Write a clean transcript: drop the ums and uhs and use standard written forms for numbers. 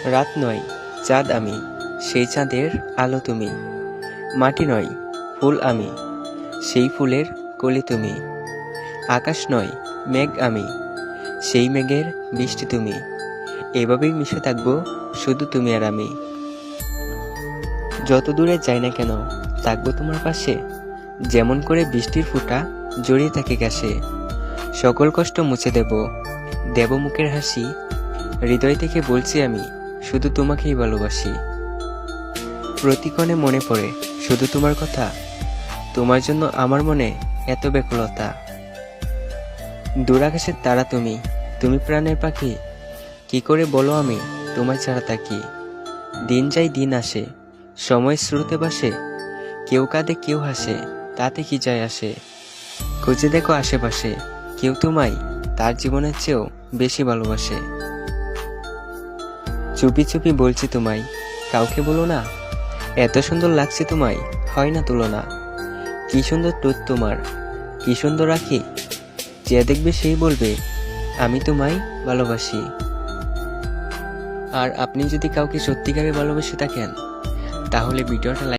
রাত নয়, চাঁদ আমি, সেই চাঁদের আলো তুমি। মাটি নয়, ফুল আমি, সেই ফুলের কলি তুমি। আকাশ নয়, মেঘ আমি, সেই মেঘের বৃষ্টি তুমি। এভাবেই মিশে থাকবো শুধু তুমি আর আমি। যত দূরে যাই না কেন থাকবো তোমার পাশে, যেমন করে বৃষ্টির ফোঁটা জড়িয়ে থাকে ঘাসে। সকল কষ্ট মুছে দেব, দেব মুখের হাসি। হৃদয় থেকে বলছি আমি শুধু তোমাকেই ভালোবাসি। প্রতিক্ষণে মনে পড়ে শুধু তোমার কথা, তোমার জন্য আমার মনে এত ব্যাকুলতা। দূরাকাশের তারা তুমি, তুমি প্রাণের পাখি। কি করে বলো আমি তোমায় ছাড়া থাকি। দিন যায় দিন আসে, সময় স্রোতে বাসে, কেউ কাঁদে কেউ হাসে, তাতে কি যায় আসে। খুঁজে দেখো আশেপাশে, কেউ তোমায় তার জীবনের চেয়েও বেশি ভালোবাসে। চুপি চুপি বলছি তোমায়, কাউকে বলো না, এত সুন্দর লাগছে তোমায়, হয় না তুলনা। কি সুন্দর ঠোঁট তোমার, কি সুন্দর আঁখি, যে দেখবে সেই বলবে আমি তোমায় ভালোবাসি। আর আপনি যদি কাউকে সত্যিকারে ভালোবেসে থাকেন, তাহলে ভিডিওটা